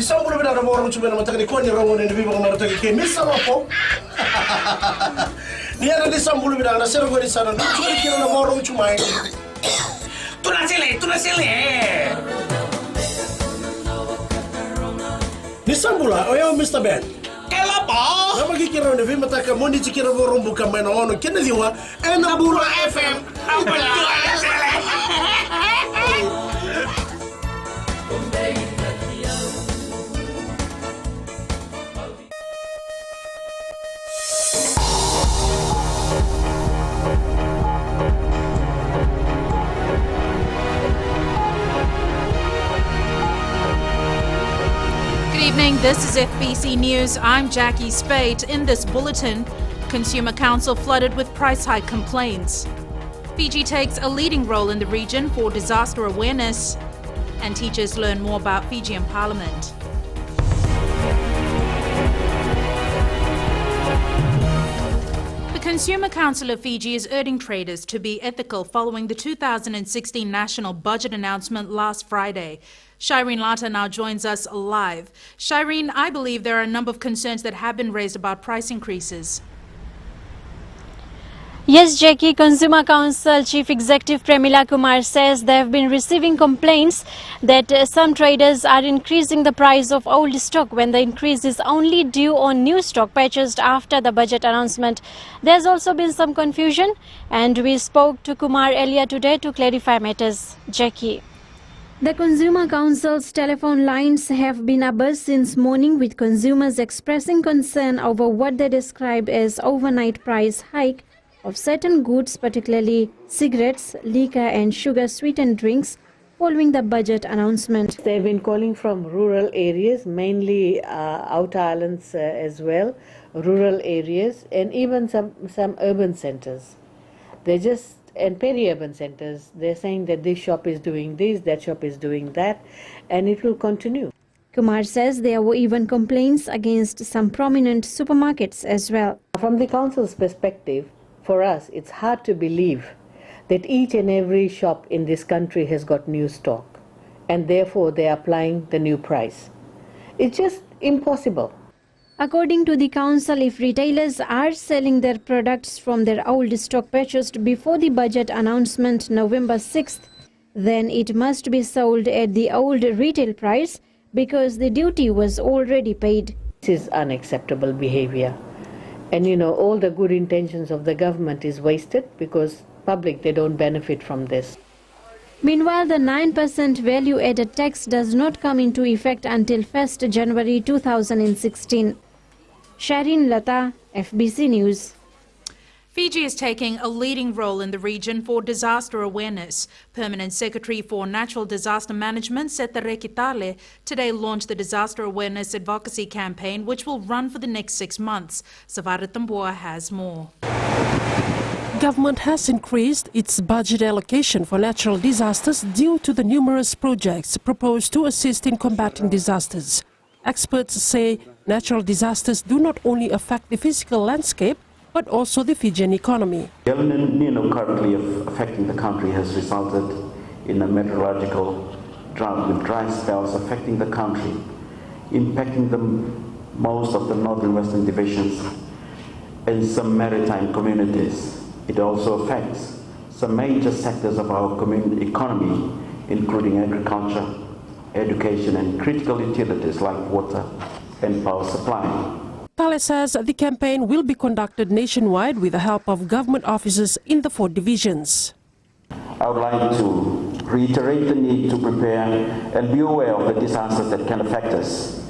Isang bulan na mo ron chumena matagni ko ni rongo ni bibo ko matagni ke misa po. Niya na isang bulan na sero ko ni sana. Chumena kino na mo ron chumay. Tu na sile. Isang bulan, oyo Mr. Ben. Kela po? Na magkikira ni bibo mataka mo ni chikira mo ron buka may na ono kinadiwa na Bula FM. Ang pala sile. Good evening, this is FBC News. I'm Jackie Spate. In this bulletin, Consumer Council flooded with price hike complaints. Fiji takes a leading role in the region for disaster awareness, and teachers learn more about Fijian Parliament. The Consumer Council of Fiji is urging traders to be ethical following the 2016 national budget announcement last Friday. Shireen Lata now joins us live. Shireen, I believe there are a number of concerns that have been raised about price increases. Yes, Jackie, Consumer Council Chief Executive Premila Kumar says they have been receiving complaints that some traders are increasing the price of old stock when the increase is only due on new stock purchased after the budget announcement. There's also been some confusion, and we spoke to Kumar earlier today to clarify matters. Jackie. The Consumer Council's telephone lines have been abuzz since morning, with consumers expressing concern over what they described as overnight price hike of certain goods, particularly cigarettes, liquor and sugar-sweetened drinks, following the budget announcement. They've been calling from rural areas, mainly outer islands as well, rural areas, and even some urban centres. And peri-urban centres, they're saying that this shop is doing this, that shop is doing that, and it will continue. Kumar says there were even complaints against some prominent supermarkets as well. From the council's perspective, for us, it's hard to believe that each and every shop in this country has got new stock, and therefore they're applying the new price. It's just impossible. According to the council, if retailers are selling their products from their old stock purchased before the budget announcement November 6th, then it must be sold at the old retail price because the duty was already paid. This is unacceptable behavior. And all the good intentions of the government is wasted because public, they don't benefit from this. Meanwhile, the 9% value-added tax does not come into effect until 1st January 2016. Shireen Lata, FBC News. Fiji is taking a leading role in the region for disaster awareness. Permanent Secretary for Natural Disaster Management, Setere Kitale, today launched the Disaster Awareness Advocacy Campaign, which will run for the next 6 months. Savara Tambua has more. Government has increased its budget allocation for natural disasters due to the numerous projects proposed to assist in combating disasters. Experts say natural disasters do not only affect the physical landscape, but also the Fijian economy. The El Nino currently affecting the country has resulted in a meteorological drought with dry spells affecting the country, impacting most of the northern western divisions and some maritime communities. It also affects some major sectors of our economy, including agriculture, education and critical utilities like water and power supply. Tale says the campaign will be conducted nationwide with the help of government officers in the 4 divisions. I would like to reiterate the need to prepare and be aware of the disasters that can affect us.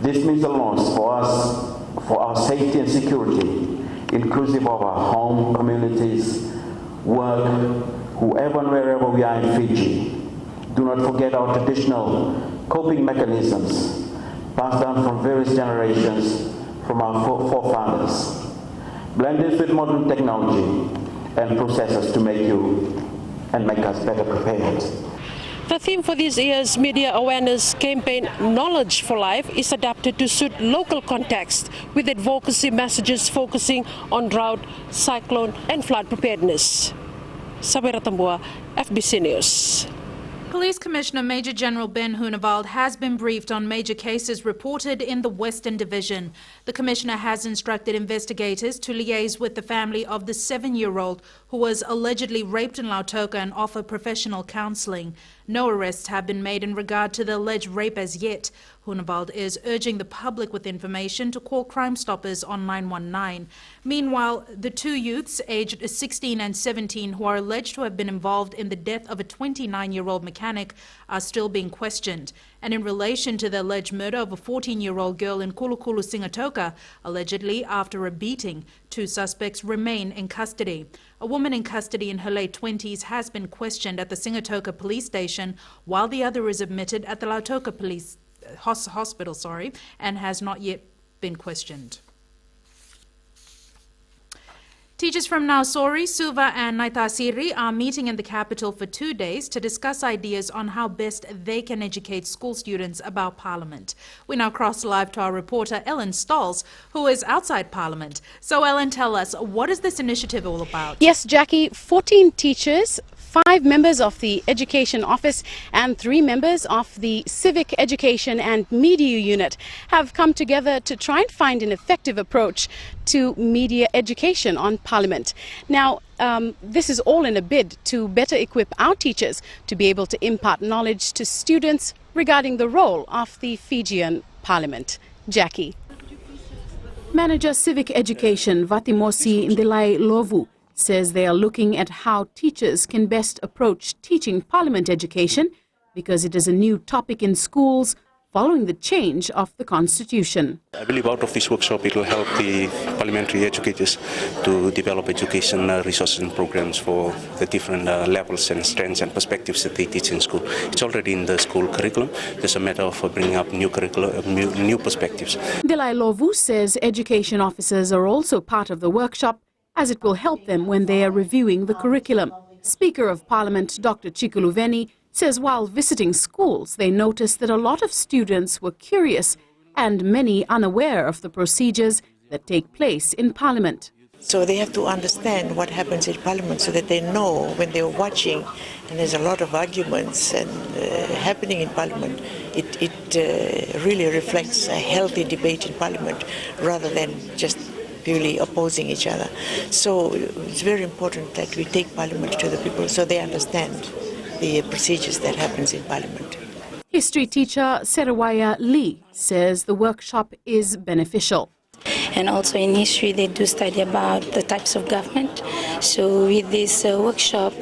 This means a loss for us, for our safety and security, inclusive of our home, communities, work, whoever and wherever we are in Fiji. Do not forget our traditional coping mechanisms passed down from various generations from our forefathers. Blend this with modern technology and processes to make us better prepared. The theme for this year's media awareness campaign, Knowledge for Life, is adapted to suit local context, with advocacy messages focusing on drought, cyclone and flood preparedness. Sabera Tambua, FBC News. Police Commissioner Major General Ben Hunewald has been briefed on major cases reported in the Western Division. The Commissioner has instructed investigators to liaise with the family of the 7-year-old who was allegedly raped in Lautoka and offer professional counselling. No arrests have been made in regard to the alleged rape as yet. Hunewald is urging the public with information to call Crime Stoppers on 919. Meanwhile, the 2 youths aged 16 and 17 who are alleged to have been involved in the death of a 29-year-old mechanic are still being questioned. And in relation to the alleged murder of a 14-year-old girl in Kulukulu, Singatoka, allegedly after a beating, 2 suspects remain in custody. A woman in custody in her late 20s has been questioned at the Singatoka police station, while the other is admitted at the Lautoka police hospital, and has not yet been questioned. Teachers from Nausori, Suva and Naitasiri are meeting in the capital for 2 days to discuss ideas on how best they can educate school students about Parliament. We now cross live to our reporter Ellen Stolz, who is outside Parliament. So Ellen, tell us, what is this initiative all about? Yes, Jackie, 14 teachers, 5 members of the Education Office and 3 members of the Civic Education and Media Unit have come together to try and find an effective approach to media education on Parliament. Now, this is all in a bid to better equip our teachers to be able to impart knowledge to students regarding the role of the Fijian Parliament. Jackie. Manager Civic Education Vatimosi Ndilai Lovu says they are looking at how teachers can best approach teaching Parliament education because it is a new topic in schools following the change of the Constitution. I believe out of this workshop it will help the parliamentary educators to develop education resources and programs for the different levels and strengths and perspectives that they teach in school. It's already in the school curriculum. There's a matter of bringing up new new perspectives. Delai Lovu says education officers are also part of the workshop, as it will help them when they are reviewing the curriculum. Speaker of Parliament Dr. Chikuluveni says while visiting schools, they noticed that a lot of students were curious and many unaware of the procedures that take place in Parliament. So they have to understand what happens in Parliament so that they know when they're watching, and there's a lot of arguments and happening in Parliament, it really reflects a healthy debate in Parliament rather than just purely opposing each other. So it's very important that we take Parliament to the people so they understand the procedures that happens in Parliament. History teacher Serawaya Lee says the workshop is beneficial. And also in history they do study about the types of government. So with this workshop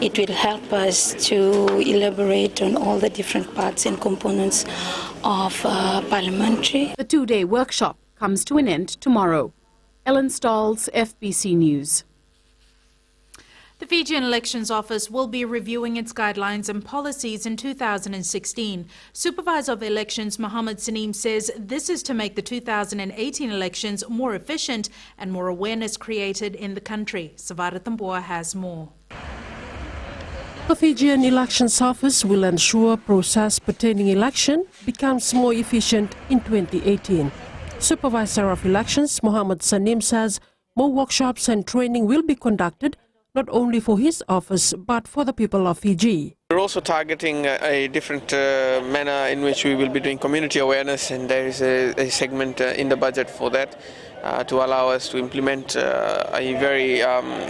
it will help us to elaborate on all the different parts and components of parliamentary. The 2-day workshop comes to an end tomorrow. Ellen Stolz, FBC News. The Fijian Elections Office will be reviewing its guidelines and policies in 2016. Supervisor of Elections Mohammed Saneem says this is to make the 2018 elections more efficient and more awareness created in the country. Savara Tamboa has more. The Fijian Elections Office will ensure process pertaining election becomes more efficient in 2018. Supervisor of Elections Mohammed Saneem says more workshops and training will be conducted not only for his office but for the people of Fiji. We're also targeting a different manner in which we will be doing community awareness, and there is a segment in the budget for that to allow us to implement a very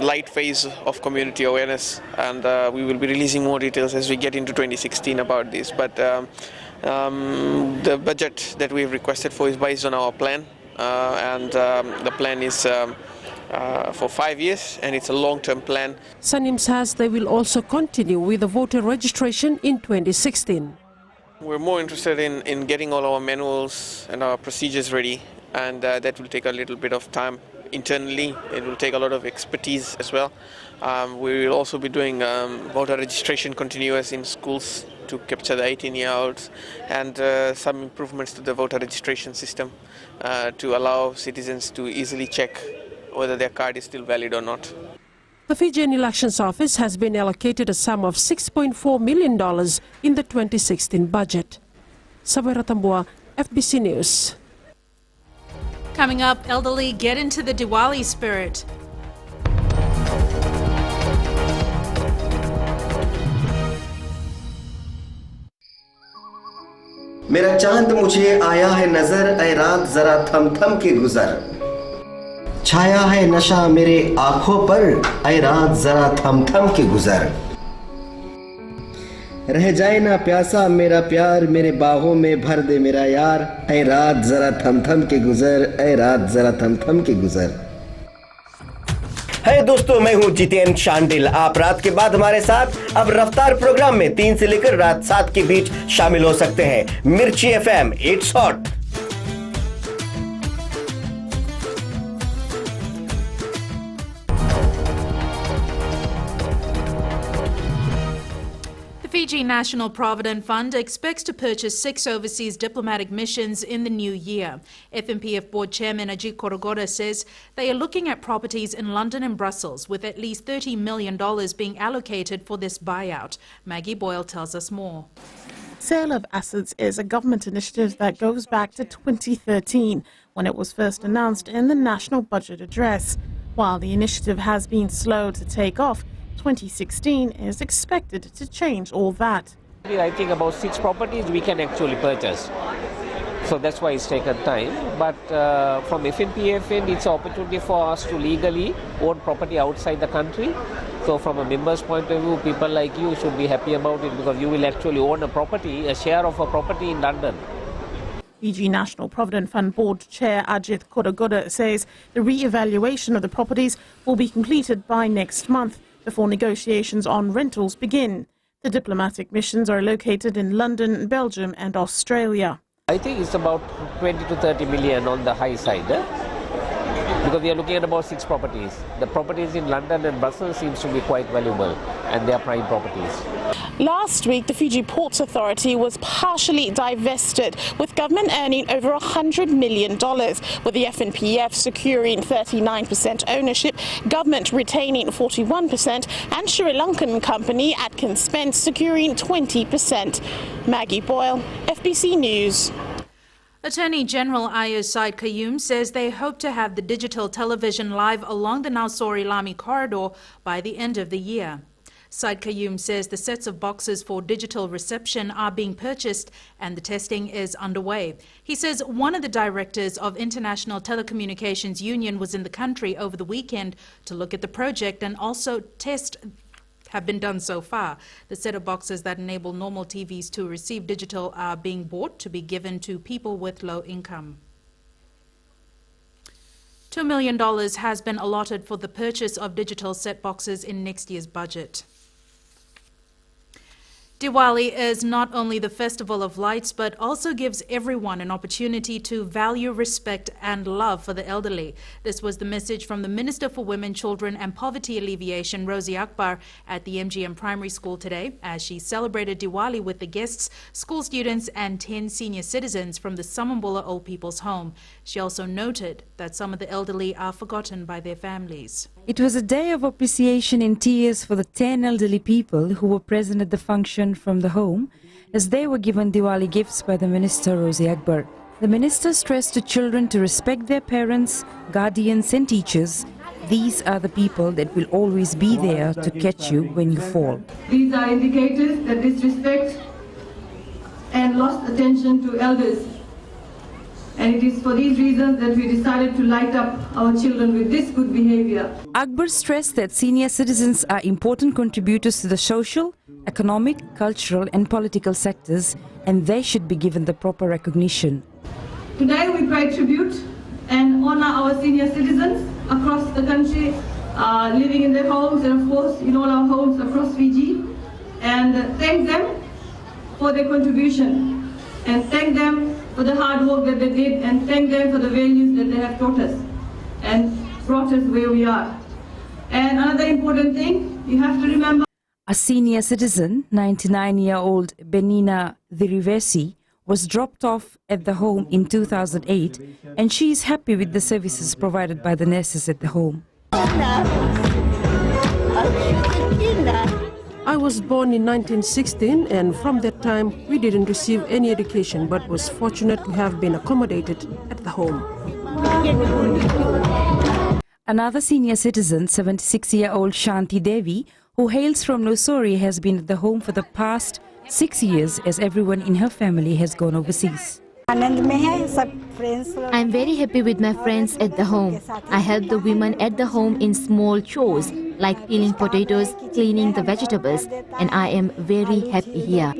light phase of community awareness, and we will be releasing more details as we get into 2016 about this. But the budget that we've requested for is based on our plan, and the plan is for 5 years, and it's a long-term plan. Saneem says they will also continue with the voter registration in 2016. We're more interested in getting all our manuals and our procedures ready, and that will take a little bit of time internally. It will take a lot of expertise as well. We will also be doing voter registration continuous in schools to capture the 18-year-olds, and some improvements to the voter registration system to allow citizens to easily check whether their card is still valid or not. The Fijian Elections Office has been allocated a sum of $6.4 million in the 2016 budget. Savera Tambua, FBC News. Coming up, elderly get into the Diwali spirit. मेरा चांद मुझे आया है नजर, ऐ रात जरा थम थम के गुजर। छाया है नशा मेरे आंखों पर, ऐ रात जरा थम थम के गुजर। रह जाए ना प्यासा मेरा प्यार, मेरे बाहों में भर दे मेरा यार, ऐ रात जरा थम थम के गुजर, ऐ रात जरा थम थम के गुजर। है दोस्तों, मैं हूं जितेन शांडिल। आप रात के बाद हमारे साथ अब रफ्तार प्रोग्राम में 3 से लेकर रात 7 के बीच शामिल हो सकते हैं। मिर्ची FM, it's hot. The Fiji National Provident Fund expects to purchase 6 overseas diplomatic missions in the new year. FNPF Board Chairman Ajit Korogora says they are looking at properties in London and Brussels, with at least $30 million being allocated for this buyout. Maggie Boyle tells us more. Sale of assets is a government initiative that goes back to 2013, when it was first announced in the National Budget Address. While the initiative has been slow to take off, 2016 is expected to change all that. I think about 6 properties we can actually purchase. So that's why it's taken time. But from FNPF end, it's an opportunity for us to legally own property outside the country. So from a member's point of view, people like you should be happy about it, because you will actually own a property, a share of a property in London. Fiji National Provident Fund Board Chair Ajit Korogora says the re-evaluation of the properties will be completed by next month, before negotiations on rentals begin. The diplomatic missions are located in London, Belgium and Australia. I think it's about 20 to 30 million on the high side, because we are looking at about 6 properties. The properties in London and Brussels seems to be quite valuable, and they are prime properties. Last week, the Fiji Ports Authority was partially divested, with government earning over $100 million, with the FNPF securing 39% ownership, government retaining 41%, and Sri Lankan company Atkins Spence securing 20%. Maggie Boyle, FBC News. Attorney General Ayo Said Qayyum says they hope to have the digital television live along the Nausori Lami corridor by the end of the year. Said Qayyum says the sets of boxes for digital reception are being purchased and the testing is underway. He says one of the directors of International Telecommunications Union was in the country over the weekend to look at the project, and also tests have been done so far. The set of boxes that enable normal TVs to receive digital are being bought to be given to people with low income. $2 million has been allotted for the purchase of digital set boxes in next year's budget. Diwali is not only the festival of lights, but also gives everyone an opportunity to value, respect and love for the elderly. This was the message from the Minister for Women, Children and Poverty Alleviation, Rosie Akbar, at the MGM Primary School today, as she celebrated Diwali with the guests, school students and 10 senior citizens from the Samambula Old People's Home. She also noted that some of the elderly are forgotten by their families. It was a day of appreciation and tears for the 10 elderly people who were present at the function from the home, as they were given Diwali gifts by the Minister Rosie Akbar. The Minister stressed to children to respect their parents, guardians and teachers. These are the people that will always be there to catch you when you fall. These are indicators that disrespect and lost attention to elders. And it is for these reasons that we decided to light up our children with this good behavior. Akbar stressed that senior citizens are important contributors to the social, economic, cultural and political sectors, and they should be given the proper recognition. Today we pay tribute and honor our senior citizens across the country, living in their homes and of course in all our homes across Fiji, and thank them for their contribution, and thank them for the hard work that they did, and thank them for the values that they have taught us and brought us where we are. And another important thing, you have to remember. A senior citizen, 99-year-old Benina Dirivesi, was dropped off at the home in 2008, and she is happy with the services provided by the nurses at the home. I was born in 1916, and from that time we didn't receive any education, but was fortunate to have been accommodated at the home. Another senior citizen, 76-year-old Shanti Devi, who hails from Nosori, has been at the home for the past 6 years as everyone in her family has gone overseas. I'm very happy with my friends at the home. I help the women at the home in small chores like peeling potatoes, cleaning the vegetables, and I am very happy here.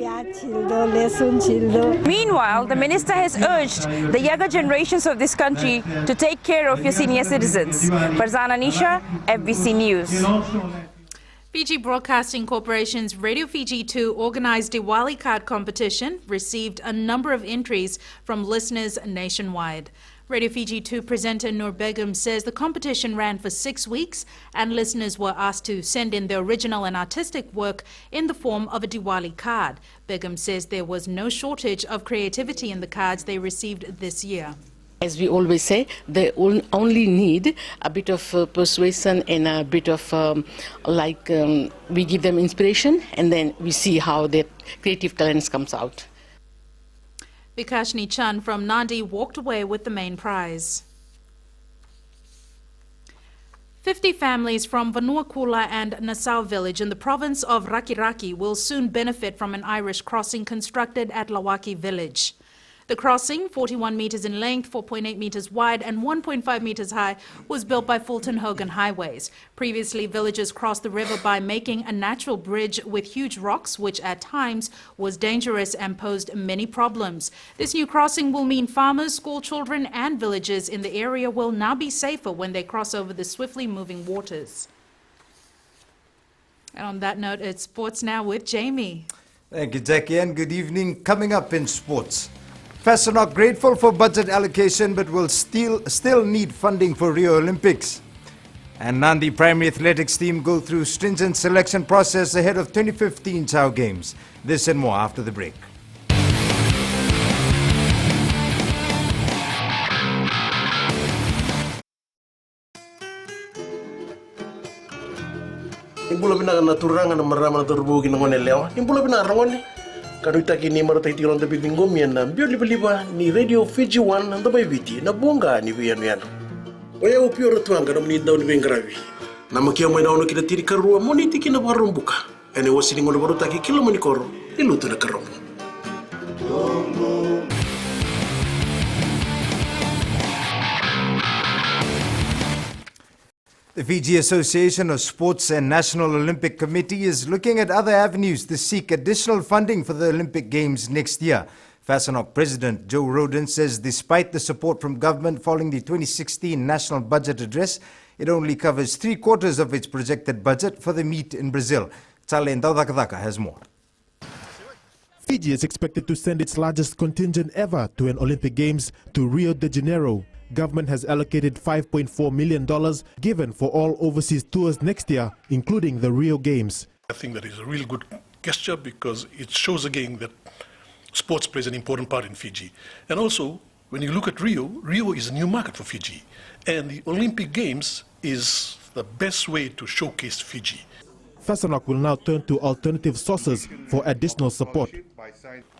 Meanwhile, the minister has urged the younger generations of this country to take care of your senior citizens. Farzana Nisha, FBC News. Fiji Broadcasting Corporation's Radio Fiji 2 organised Diwali card competition received a number of entries from listeners nationwide. Radio Fiji 2 presenter Nur Begum says the competition ran for 6 weeks and listeners were asked to send in their original and artistic work in the form of a Diwali card. Begum says there was no shortage of creativity in the cards they received this year. As we always say, they only need a bit of persuasion and a bit of we give them inspiration and then we see how their creative talents comes out. Vikashni Chand from Nandi walked away with the main prize. 50 families from Vanuakula and Nassau village in the province of Rakiraki will soon benefit from an Irish crossing constructed at Lawaki village. The crossing, 41 metres in length, 4.8 metres wide and 1.5 metres high, was built by Fulton Hogan Highways. Previously, villagers crossed the river by making a natural bridge with huge rocks, which at times was dangerous and posed many problems. This new crossing will mean farmers, school children and villagers in the area will now be safer when they cross over the swiftly moving waters. And on that note, it's sports now with Jamie. Thank you, Jackie, and good evening. Coming up in sports. FSNOC grateful for budget allocation but will still need funding for Rio Olympics. And Nandi primary athletics team go through stringent selection process ahead of 2015 Chao Games. This and more after the break. Imbula bina na turanga na marama na turbugi na ngone leo. Imbula bina rangone. Karuita kini maratai tiron tabi bingomi na bio liba ni Radio Fiji 1 na bai biti na bonga ni bianu yano. Oya upio ratuanga na mni daw ni bengravi. Na makia mo na kita tiri karua mo ni tiki na barumbuka. Ene wasini ngone barutaki kilo mani koro iluto na karomo. The Fiji Association of Sports and National Olympic Committee is looking at other avenues to seek additional funding for the Olympic Games next year. FSNOC President Joe Roden says despite the support from government following the 2016 National Budget Address, it only covers 3/4 of its projected budget for the meet in Brazil. Tsale Ndadakadaka has more. Fiji is expected to send its largest contingent ever to an Olympic Games to Rio de Janeiro. Government has allocated $5.4 million given for all overseas tours next year, including the Rio Games. I think that is a really good gesture because it shows again that sports plays an important part in Fiji. And also, when you look at Rio, Rio is a new market for Fiji. And the Olympic Games is the best way to showcase Fiji. FSNOC will now turn to alternative sources for additional support.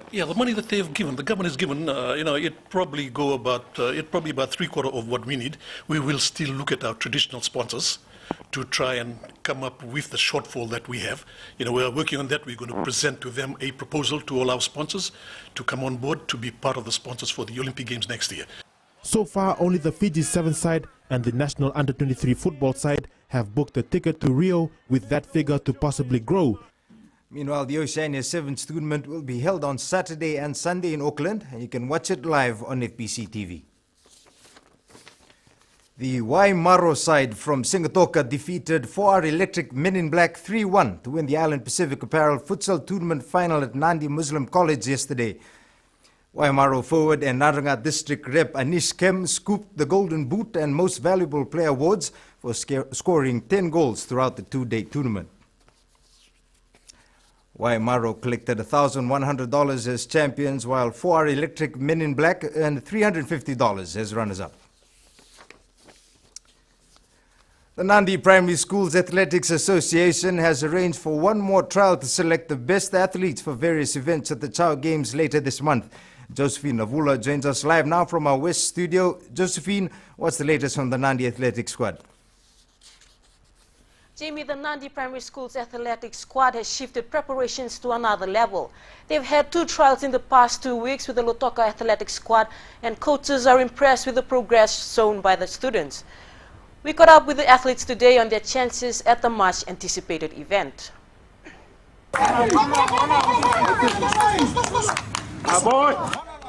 Yeah, the money that they've given, the government has given, it probably about 3/4 of what we need. We will still look at our traditional sponsors to try and come up with the shortfall that we have. We are working on that. We're going to present to them a proposal to all our sponsors to come on board to be part of the sponsors for the Olympic Games next year. So far, only the Fiji 7 side and the national under-23 football side have booked a ticket to Rio, with that figure to possibly grow. Meanwhile, the Oceania 7's tournament will be held on Saturday and Sunday in Auckland, and you can watch it live on FBCTV. The Waimaro side from Singatoka defeated 4R Electric Men in Black 3-1 to win the Island Pacific Apparel Futsal Tournament final at Nandi Muslim College yesterday. Waimaro forward and Naranga District Rep Anish Kem scooped the Golden Boot and Most Valuable Player awards for scoring 10 goals throughout the two-day tournament. Waimaro collected $1,100 as champions, while 4R Electric Men in Black earned $350 as runners-up. The Nandi Primary Schools Athletics Association has arranged for one more trial to select the best athletes for various events at the Chao Games later this month. Josephine Navula joins us live now from our West studio. Josephine, what's the latest from the Nandi Athletics squad? Jamie, the Nandi Primary School's athletics squad has shifted preparations to another level. They've had 2 trials in the past 2 weeks with the Lotoka athletics squad, and coaches are impressed with the progress shown by the students. We caught up with the athletes today on their chances at the much anticipated event.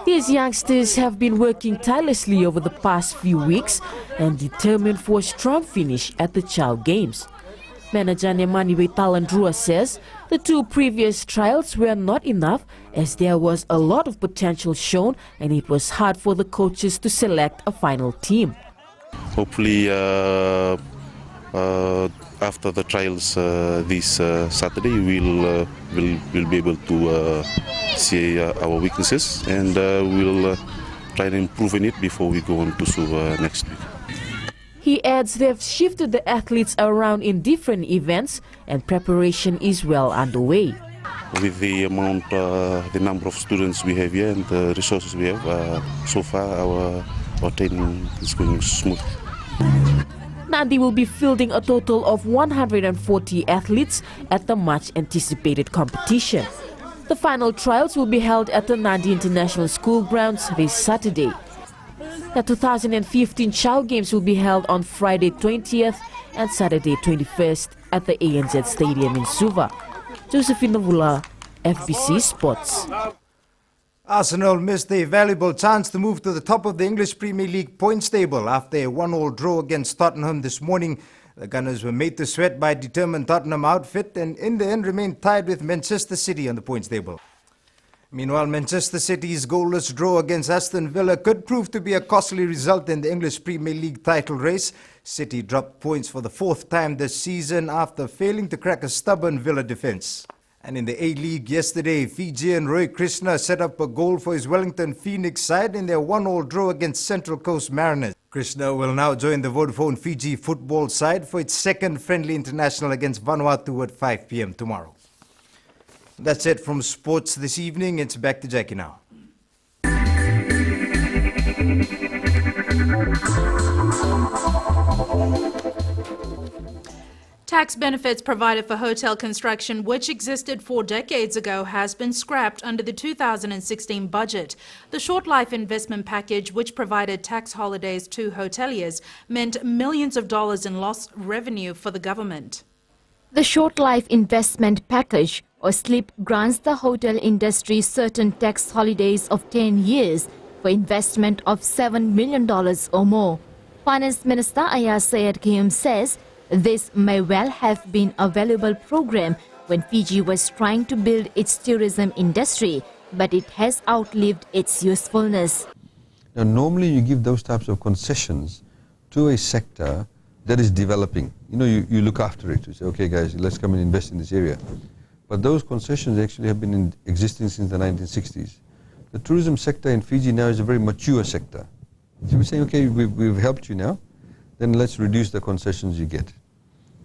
These youngsters have been working tirelessly over the past few weeks and determined for a strong finish at the Child Games. Manager Nemaniwe Talandrua says the 2 previous trials were not enough as there was a lot of potential shown and it was hard for the coaches to select a final team. Hopefully after the trials this Saturday we'll be able to see our weaknesses and we'll try to improve in it before we go on to Suva next week. He adds they've shifted the athletes around in different events and preparation is well underway. With the amount, the number of students we have here and the resources we have, so far our training is going smooth. Nandi will be fielding a total of 140 athletes at the much anticipated competition. The final trials will be held at the Nandi International School grounds this Saturday. The 2015 Child Games will be held on Friday 20th and Saturday 21st at the ANZ Stadium in Suva. Josephine Navula, FBC Sports. Arsenal missed a valuable chance to move to the top of the English Premier League points table after a 1-1 draw against Tottenham this morning. The Gunners were made to sweat by a determined Tottenham outfit and in the end remained tied with Manchester City on the points table. Meanwhile, Manchester City's goalless draw against Aston Villa could prove to be a costly result in the English Premier League title race. City dropped points for the 4th time this season after failing to crack a stubborn Villa defence. And in the A-League yesterday, Fijian Roy Krishna set up a goal for his Wellington Phoenix side in their 1-1 draw against Central Coast Mariners. Krishna will now join the Vodafone Fiji football side for its 2nd friendly international against Vanuatu at 5 p.m. tomorrow. That's it from sports this evening. It's back to Jackie now. Tax benefits provided for hotel construction, which existed 4 decades ago, has been scrapped under the 2016 budget. The short-life investment package, which provided tax holidays to hoteliers, meant millions of dollars in lost revenue for the government. The short-life investment package, or SLIP, grants the hotel industry certain tax holidays of 10 years for investment of $7 million or more. Finance Minister Ayaz Sayed Kayum says this may well have been a valuable program when Fiji was trying to build its tourism industry, but it has outlived its usefulness. Now, normally you give those types of concessions to a sector that is developing. You know, you look after it. You say, okay guys, let's come and invest in this area. But those concessions actually have been existing since the 1960s. The tourism sector in Fiji now is a very mature sector. So we're saying, okay, we've helped you now, then let's reduce the concessions you get.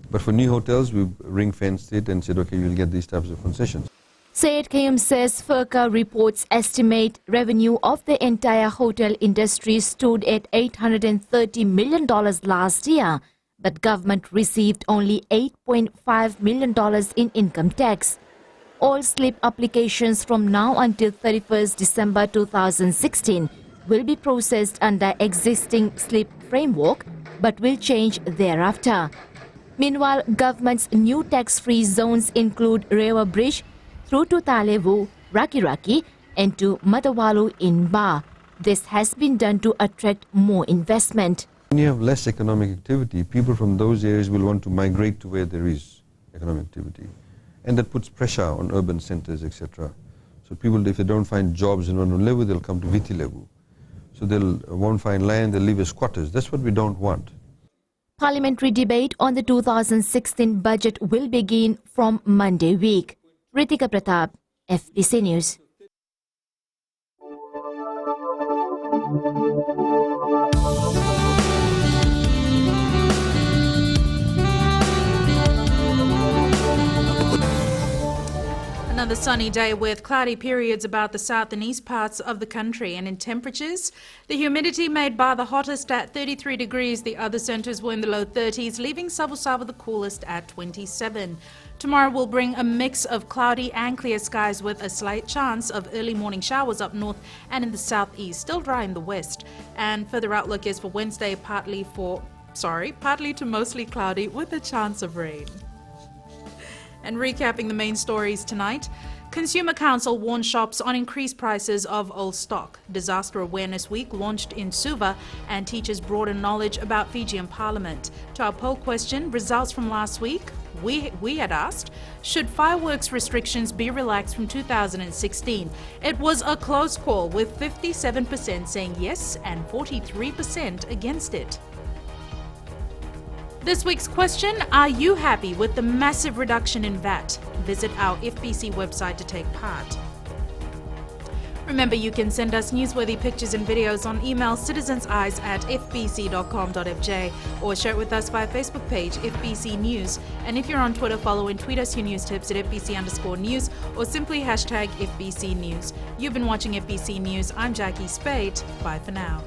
But for new hotels, we've ring-fenced it and said, okay, you'll get these types of concessions. Sayed Kayum says FERCA reports estimate revenue of the entire hotel industry stood at $830 million last year, but government received only $8.5 million in income tax. All SLIP applications from now until 31st December 2016 will be processed under existing SLIP framework, but will change thereafter. Meanwhile, government's new tax-free zones include Rewa Bridge through to Talevu, Raki and to Matawalu in Ba. This has been done to attract more investment. When you have less economic activity, people from those areas will want to migrate to where there is economic activity. And that puts pressure on urban centers, etc. So people, if they don't find jobs in Levu, they'll come to Vitilevu. So they'll won't find land, they'll live as squatters. That's what we don't want. Parliamentary debate on the 2016 budget will begin from Monday week. Ritika Pratap, FBC News. Another Another sunny day with cloudy periods about the south and east parts of the country. And in temperatures, the humidity made Ba the hottest at 33 degrees. The other centres were in the low 30s, leaving Savo the coolest at 27. Tomorrow will bring a mix of cloudy and clear skies with a slight chance of early morning showers up north and in the southeast, still dry in the west. And further outlook is for Wednesday, partly to mostly cloudy with a chance of rain. And recapping the main stories tonight, Consumer Council warns shops on increased prices of old stock. Disaster Awareness Week launched in Suva, and teachers broaden knowledge about Fijian Parliament. To our poll question, results from last week, we had asked, should fireworks restrictions be relaxed from 2016? It was a close call, with 57% saying yes and 43% against it. This week's question, are you happy with the massive reduction in VAT? Visit our FBC website to take part. Remember, you can send us newsworthy pictures and videos on email citizenseyes@fbc.com.fj or share it with us via Facebook page FBC News. And if you're on Twitter, follow and tweet us your news tips at FBC_news or simply hashtag FBC News. You've been watching FBC News. I'm Jackie Spate. Bye for now.